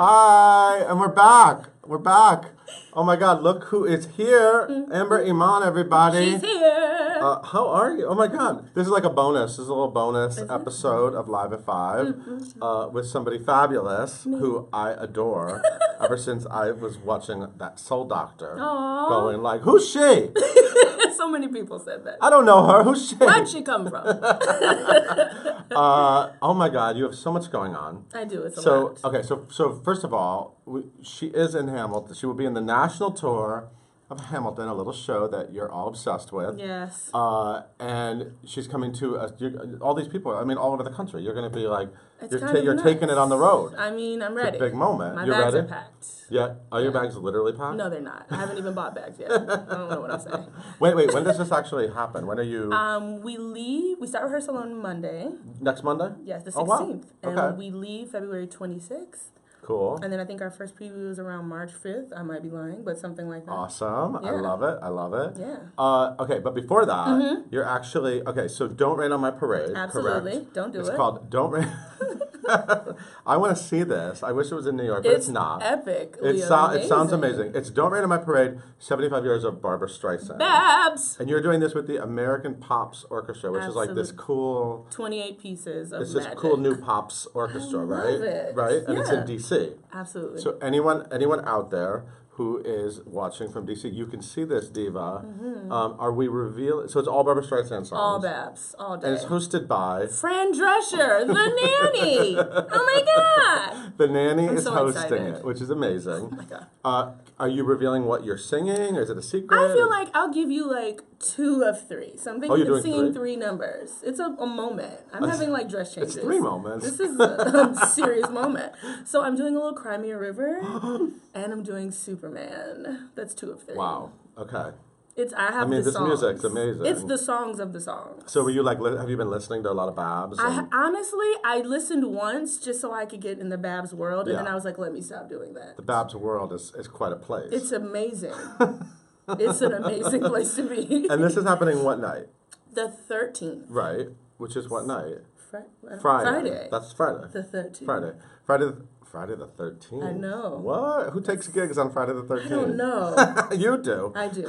Hi, and we're back. We're back. Oh my God, look who is here. Amber Iman, everybody. She's here. How are you? Oh my God. This is like a bonus. This is a little bonus episode of Live at 5 with somebody fabulous who I adore ever since I was watching that Soul Doctor. Aww. Going like, who's she? So many people said that. I don't know her. Who's she? Where'd she come from? Oh my God, you have so much going on. I do. It's a lot. Okay, so first of all, she is in Hamilton. She will be in the national tour of Hamilton, a little show that you're all obsessed with. Yes. And she's coming to all these people. I mean, all over the country. You're going to be like, you're nuts. taking it on the road. I mean, I'm ready. It's a big moment. My You're bags ready? are packed. Yeah. Are your bags literally packed? No, they're not. I haven't even bought bags yet. I don't know what I'm saying. Wait. When does this actually happen? When are you? We start rehearsal on Monday. Next Monday? Yes, the 16th. Oh, wow. Okay. And we leave February 26th. Cool. And then I think our first preview is around March 5th. I might be lying, but something like that. Awesome. Yeah. I love it. Yeah. Okay, but before that, you're actually, so Don't Rain on My Parade. Absolutely. Correct. Don't do it. It's called Don't Rain. I want to see this. I wish it was in New York, but it's not. Epic. It sounds amazing. It's Don't Rain on My Parade, 75 years of Barbra Streisand. Babs! And you're doing this with the American Pops Orchestra, which Absolutely. is like this cool... 28 pieces of It's magic. this cool new Pops Orchestra, right? Love it. Right? And it's in Yeah. D.C. Absolutely. So anyone out there who is watching from DC, you can see this diva. Are we revealing? So it's all Barbra Streisand songs. All Babs, all day. And it's hosted by Fran Drescher, the nanny. Oh my God. the nanny is so hosting excited. it, which is amazing. Oh my God. Are you revealing what you're singing? Or is it a secret? I feel like I'll give you like 2 of 3. Something you you're can doing sing 3? 3 numbers. It's a moment. I'm having like dress changes. It's 3 moments. This is a serious moment. So I'm doing a little Cry Me a River, and I'm doing Superman. That's 2 of 3. Wow. Okay. I have the this songs. music's amazing. It's the songs of the songs. So were you like? Have you been listening to a lot of Babs? Honestly, I listened once just so I could get in the Babs world, and then I was like, let me stop doing that. The Babs world is quite a place. It's amazing. It's an amazing place to be. And this is happening what night? The 13th. Right. Which is what night? Friday. Friday. That's Friday. The 13th. Friday the 13th. I know. What? Who takes gigs on Friday the 13th? I don't know. You do. I do.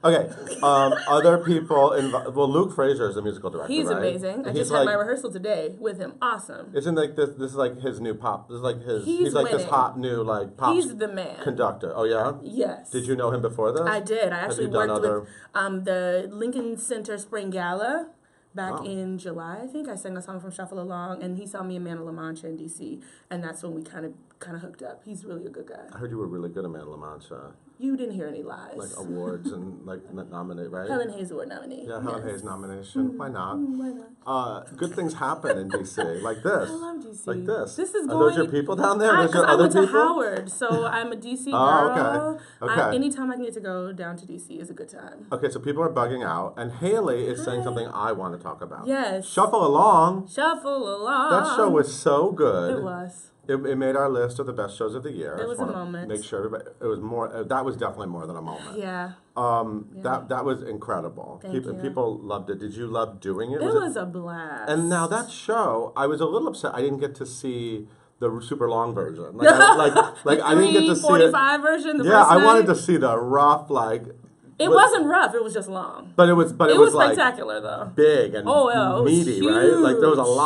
Okay. Other people involved. Well, Luke Fraser is the musical director. He's right? amazing. I He's just had my rehearsal today with him. Awesome. Isn't like this is like his new pop. This is like his. He's like this winning. hot new like pop. He's the man. Conductor. Oh yeah. Yes. Did you know him before this? I did. I actually Have you done worked with the Lincoln Center Spring Gala. Back Wow. in July, I think I sang a song from Shuffle Along, and he saw me in Man of La Mancha in DC, and that's when we kind of hooked up. He's really a good guy. I heard you were really good at Man of La Mancha. You didn't hear any lies. Like awards and like nominate, right? Helen Hayes Award nominee. Yeah, Helen Yes. Hayes nomination. Why not? Why not? Good things happen in DC, like this. I love DC. Like this. This is Are going. those your people down there? Those your I other went to people? Howard, so I'm a DC girl. Oh, okay. Anytime I can get to go down to DC is a good time. Okay, so people are bugging out, and Haley is saying something I want to talk about. Yes. Shuffle Along. Shuffle Along. That show was so good. It was. It made our list of the best shows of the year. It was I just a wanna moment. Make sure everybody. It was more. That was definitely more than a moment. Yeah. That was incredible. Thank you. People loved it. Did you love doing it? It was a blast. And now that show, I was a little upset. I didn't get to see the super long version. Like I didn't get to see it. 3:45 version. The Yeah, first I night. wanted to see the rough It wasn't rough. It was just long. But it was. But It was was spectacular like though. big and it was meaty, right? Like there was a huge.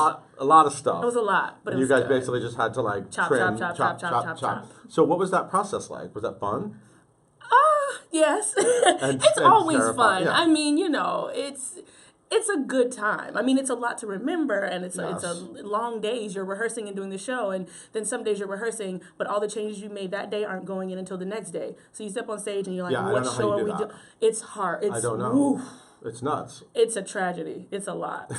lot of stuff. It was a lot, but it you was guys good. basically just had to like Chop, trim, chop, chop. So what was that process like? Was that fun? Yes. And It's always terrifying, fun. yeah. I mean, it's a good time. I mean, it's a lot to remember, and it's a long days. You're rehearsing and doing the show, and then some days you're rehearsing, but all the changes you made that day aren't going in until the next day. So you step on stage and you're like, Yeah, I what don't know how show you are do we that. doing? It's hard. It's, I don't know. oof. It's nuts. It's a tragedy. It's a lot.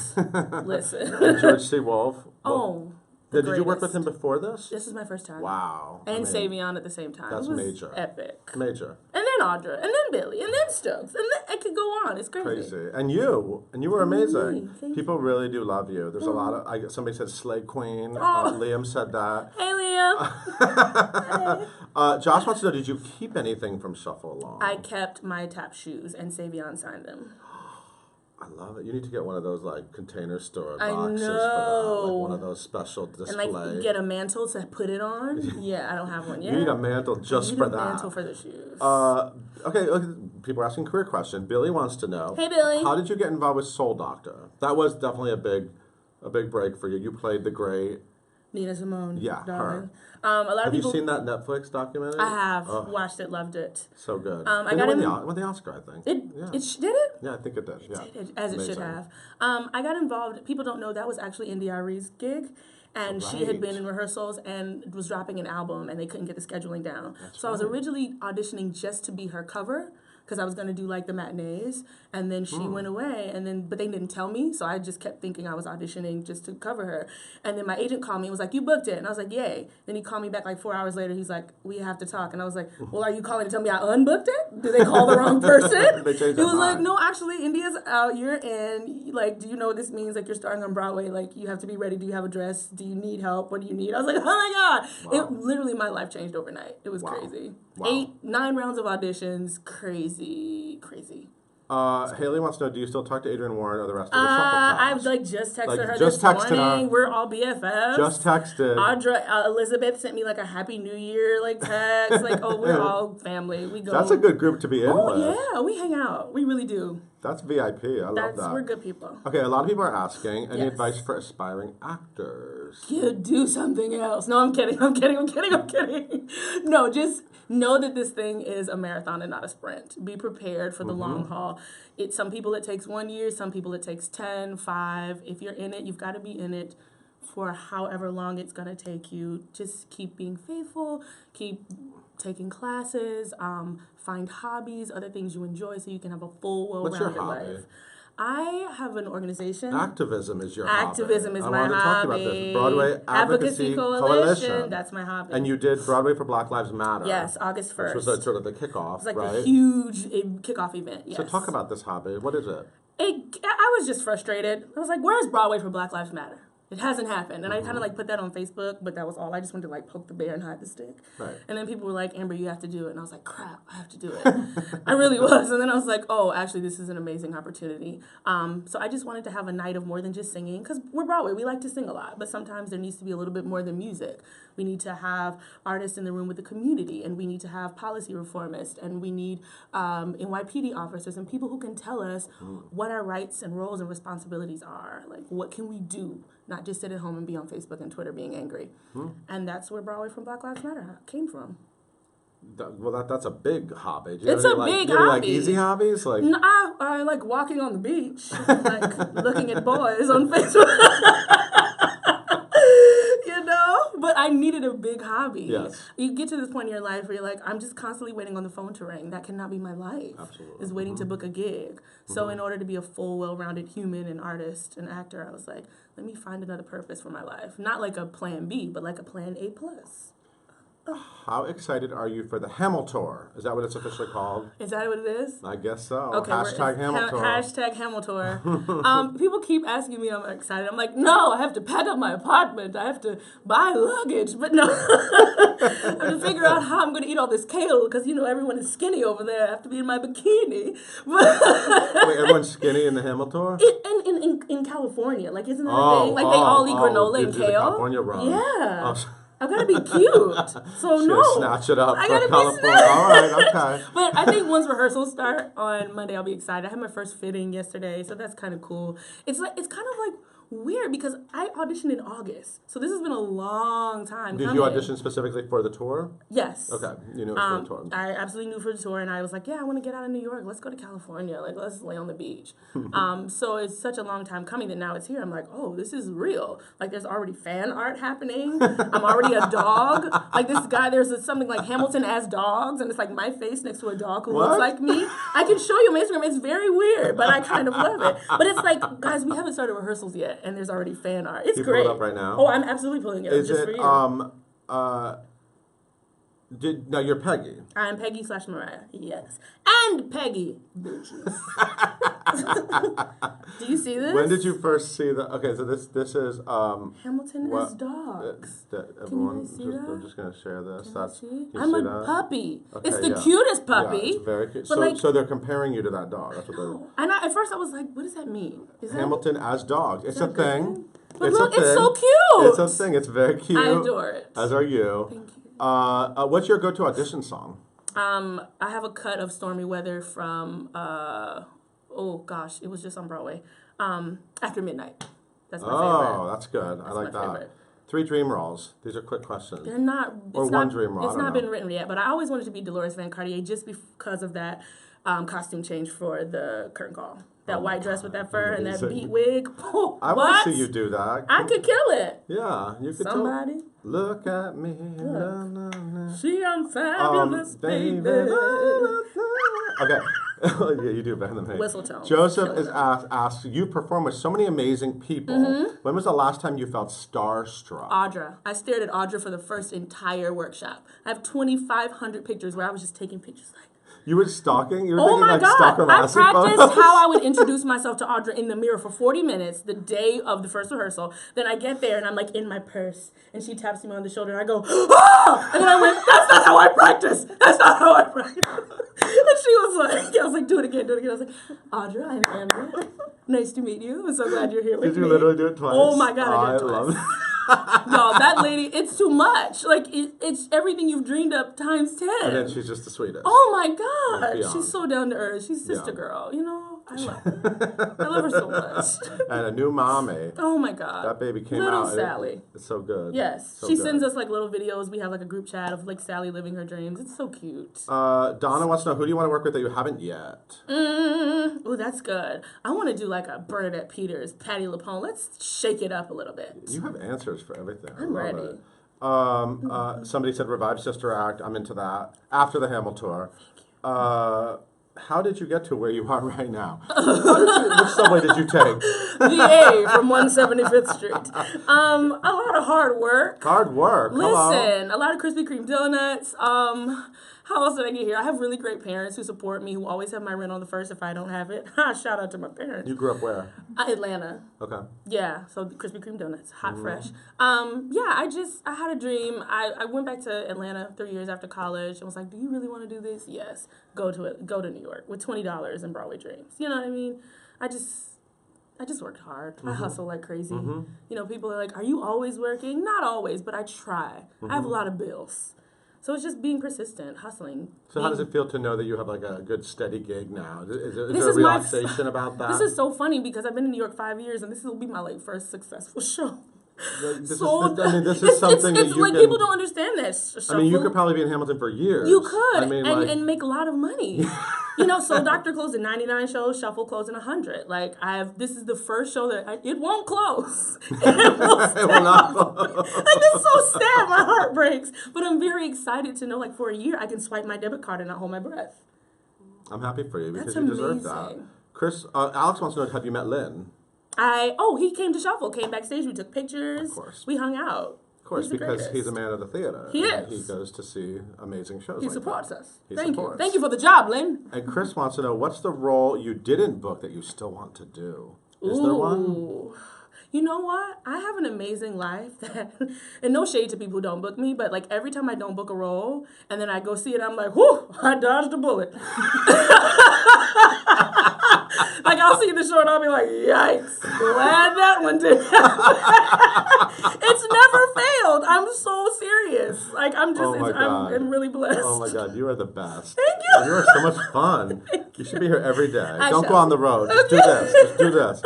Listen. And George C. Wolfe. Oh. Did you work with greatest. him before this? This is my first time. Wow. And Savion at the same time. That's It was major. Epic. Major. And then Audra, and then Billy, and then Stokes, and then I could go on. It's Crazy. And you were amazing. Thank People really do love you. There's a lot of. Somebody said Slay Queen. Oh. Liam said that. Hey, Liam. Josh wants to know: did you keep anything from Shuffle Along? I kept my tap shoes, and Savion signed them. I love it. You need to get one of those like container store I boxes for that. know. Like one of those special display. And like get a mantle to put it on. Yeah, I don't have one yet. You need a mantle just for that. A mantle for the shoes. Okay, people are asking career question. Billy wants to know. Hey, Billy. How did you get involved with Soul Doctor? That was definitely a big break for you. You played the great Nina Simone. Yeah, darling. her. A lot Have of people. you seen that Netflix documentary? I have watched it, loved it. So good. I got won the Oscar, I think. Did it? Yeah, I think it did. Yeah, It, as it should have. I got involved. People don't know that was actually India Arie's gig. And she had been in rehearsals and was dropping an album, and they couldn't get the scheduling down. I was originally auditioning just to be her cover, because I was going to do like the matinees, and then she went away, but they didn't tell me, so I just kept thinking I was auditioning just to cover her. And then my agent called me and was like, you booked it. And I was like, yay. Then he called me back like 4 hours later. He's like, we have to talk. And I was like, well, are you calling to tell me I unbooked it? Did they call the wrong person? They changed He was their like, mind. no, actually, India's out, you're in. Like, do you know what this means? Like, you're starting on Broadway. Like, you have to be ready. Do you have a dress? Do you need help? What do you need? I was like, oh my God. Wow. It literally, my life changed overnight. It was crazy. Wow. 9 rounds of auditions. Crazy. Haley wants to know, do you still talk to Adrienne Warren or the rest of the Shuffle Cast? I've just texted her just this texted morning. her. We're all BFFs. Just texted. Audra, Elizabeth sent me like a Happy New Year text. Like, oh, we're all family. We go. That's a good group to be in with. Oh yeah, we hang out. We really do. That's VIP. I love that. We're good people. Okay, a lot of people are asking, any advice for aspiring actors? You do something else. No, I'm kidding. No, just know that this thing is a marathon and not a sprint. Be prepared for the long haul. Some people it takes 1 year, some people it takes 10, 5. If you're in it, you've got to be in it for however long it's going to take you. Just keep being faithful, keep taking classes, find hobbies, other things you enjoy so you can have a full, well-rounded life. I have an organization. Activism is your Activism hobby. is my hobby. I wanted to talk about this. Broadway Advocacy Coalition. That's my hobby. And you did Broadway for Black Lives Matter. Yes, August 1st. Which was sort of the kickoff, It's like right? a huge kickoff event, yes. So talk about this hobby. What is it? I was just frustrated. I was like, where's Broadway for Black Lives Matter? It hasn't happened. And I kind of put that on Facebook, but that was all. I just wanted to poke the bear and hide the stick. Right. And then people were like, Amber, you have to do it. And I was like, crap, I have to do it. I really was. And then I was like, oh, actually, this is an amazing opportunity. So I just wanted to have a night of more than just singing, because we're Broadway. We like to sing a lot, but sometimes there needs to be a little bit more than music. We need to have artists in the room with the community, and we need to have policy reformists, and we need NYPD officers and people who can tell us what our rights and roles and responsibilities are. Like, what can we do? Not just sit at home and be on Facebook and Twitter being angry. And that's where Broadway from Black Lives Matter came from. That's a big hobby. It's a big hobby. Easy hobbies? Like, no, I like walking on the beach, looking at boys on Facebook. But I needed a big hobby. Yes. You get to this point in your life where you're like, I'm just constantly waiting on the phone to ring. That cannot be my life. Absolutely. Is waiting to book a gig. So in order to be a full, well-rounded human and artist and actor, I was like, let me find another purpose for my life. Not like a plan B, but like a plan A+. How excited are you for the Hamiltour? Is that what it's officially called? Is that what it is? I guess so. Okay, Hashtag Hamiltour. Hashtag Hamiltour. People keep asking me, I'm excited. I'm like, no, I have to pack up my apartment. I have to buy luggage. But no, I have to figure out how I'm going to eat all this kale because, everyone is skinny over there. I have to be in my bikini. Wait, everyone's skinny in the Hamiltour? In California. Like, isn't that a thing? Like, they all eat granola and kale. California run. Yeah. I gotta be cute. So no. Snatch it up. I gotta California. be All right, okay. But I think once rehearsals start on Monday, I'll be excited. I had my first fitting yesterday, so that's kind of cool. It's kind of like weird because I auditioned in August, so this has been a long time. Did you audition specifically for the tour? Yes. Okay, you knew it was for the tour. I absolutely knew for the tour, and I was like, yeah, I want to get out of New York. Let's go to California. Like, let's lay on the beach. So it's such a long time coming that now it's here. I'm like, oh, this is real. Like, there's already fan art happening. I'm already a dog. Like, this guy, there's something like Hamilton as dogs, and it's like my face next to a dog who looks like me. I can show you on Instagram. It's very weird, but I kind of love it. But it's like, guys, we haven't started rehearsals yet, and there's already fan art. It's great. Pull it up right now. Oh, I'm absolutely pulling it up just for you. No, you're Peggy. I'm Peggy / Mariah. Yes. And Peggy. Bitches. Do you see this? When did you first see the... Okay, so this is... Hamilton has dogs. Everyone, see that? I'm just going to share this. I'm a puppy. Okay, it's the cutest puppy. Yeah, it's very cute. But so they're comparing you to that dog. That's what and at first I was like, what does that mean? Hamilton as dogs. It's a thing. But look, it's so cute. It's a thing. It's very cute. I adore it. As are you. Thank you. What's your go-to audition song? I have a cut of Stormy Weather from, oh gosh, it was just on Broadway. After Midnight. That's my favorite. Oh, that's good. I like that. Favorite. 3 dream rolls. These are quick questions. They're not. Or one dream roll. It's not been written yet, but I always wanted to be Dolores Van Cartier just because of that costume change for the curtain call. That white dress with that fur and that beat wig. Oh, I want to see you do that. I could kill it. Yeah, you could. Somebody. Look at me. Look. See, I'm fabulous, baby. Okay. Yeah, you do better than me. Whistle tone. Joseph is asked, you perform with so many amazing people. Mm-hmm. When was the last time you felt starstruck? Audra. I stared at Audra for the first entire workshop. I have 2,500 pictures where I was just taking pictures like, you were stalking? You were oh taking my God. stalker I practiced photos? how I would introduce myself to Audra in the mirror for 40 minutes the day of the first rehearsal. Then I get there and I'm like in my purse and she taps me on the shoulder and I go, ah! And then I went, that's not how I practice. That's not how I practice. And she was like, I was like, do it again. I was like, Audra, I'm Amber. Nice to meet you. I'm so glad you're here with me. Did you literally do it twice? Oh my God, I did it twice. Love it. No, that lady, it's too much. Like, it's everything you've dreamed up times 10. And then she's just the sweetest. Oh my God. She's so down to earth. She's sister girl, you know? I love her. I love her so much. And a new mommy. Oh my God. That baby came little out. Sally. It's so good. Yes. So she good. sends us like little videos. We have like a group chat of like Sally living her dreams. It's so cute. Donna wants to know, who do you want to work with that you haven't yet? Oh, that's good. I want to do like a Bernadette Peters, Patti LuPone. Let's shake it up a little bit. You have answers for everything. I'm ready. Somebody said Revive Sister Act. I'm into that. After the Hamilton tour. How did you get to where you are right now? Which subway did you take? The A from 175th Street. A lot of hard work. Hard work. Listen, a lot of Krispy Kreme donuts. How else did I get here? I have really great parents who support me, who always have my rent on the first if I don't have it. Shout out to my parents. You grew up where? Atlanta. Okay. Yeah, so Krispy Kreme donuts, hot, fresh. I had a dream. I went back to Atlanta 3 years after college and was like, do you really want to do this? Yes. Go to New York with $20 in Broadway dreams. You know what I mean? I just worked hard. I hustle like crazy. You know, people are like, are you always working? Not always, but I try. I have a lot of bills. So it's just being persistent, hustling. So how does it feel to know that you have like a good steady gig now? Is there a relaxation about that? This is so funny because I've been in New York 5 years and this will be my like first successful show. This is something that you like can, people don't understand this. I mean, you could probably be in Hamilton for years. You could, I mean, and make a lot of money. You know, so Doctor closed in 99 shows, Shuffle closed in 100. Like this is the first show that it won't close. It will not close. Like it's so sad, my heart breaks. But I'm very excited to know, like for a year, I can swipe my debit card and not hold my breath. I'm happy for you because That's you deserve amazing. that. Alex wants to know, have you met Lynn? He came to Shuffle, came backstage, we took pictures. Of course. We hung out. Of course, because he's a man of the theater. He is. He goes to see amazing shows. He supports that. us. Thank you. Thank you for the job, Lynn. And Chris wants to know, what's the role you didn't book that you still want to do? Is there one? You know what? I have an amazing life and no shade to people who don't book me, but like every time I don't book a role and then I go see it, I'm like, whew, I dodged a bullet. Like I'll see the show and I'll be like, yikes, glad that one did. It's never failed. I'm so serious. Like I'm really blessed. Oh my God, you are the best. Thank you. You are so much fun. You should be here every day. Don't go on the road. Just do this. Just do this.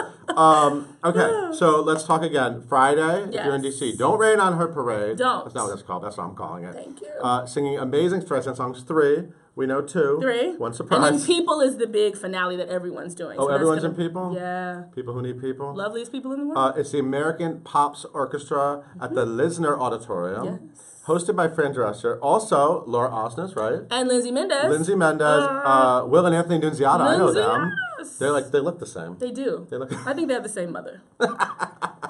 Okay, so let's talk again. Friday, if you're in DC, don't rain on her parade. Don't. That's not what it's called. That's what I'm calling it. Thank you. Singing amazing Streisand songs. 3. We know 2. 3. One surprise. And then People is the big finale that everyone's doing. Oh, so everyone's in People? Yeah. People who need people? Loveliest people in the world. It's the American Pops Orchestra at the Lisner Auditorium. Yes. Hosted by Fran Drescher. Also, Laura Osnes, right? And Lindsay Mendez. Will and Anthony Nunziata. I know them. Yes. They look the same. They do. I think they have the same mother.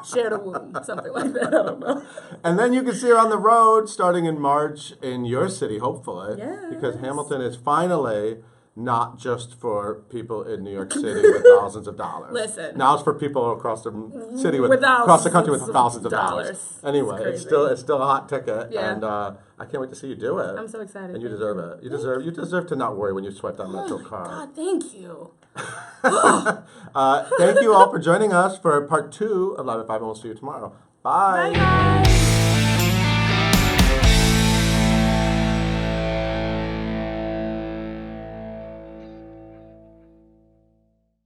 Share the womb, something like that. I don't know. And then you can see her on the road starting in March in your city, hopefully. Yes. Because Hamilton is finally not just for people in New York City with thousands of dollars. Listen. Now it's for people across the city across the country with thousands of dollars. Anyway, it's still a hot ticket, and I can't wait to see you do it. I'm so excited. And you deserve it. You deserve to not worry when you swipe that metro card. God, thank you. Thank you all for joining us for part 2 of Live at 5, and we'll see you tomorrow. Bye. Bye, guys.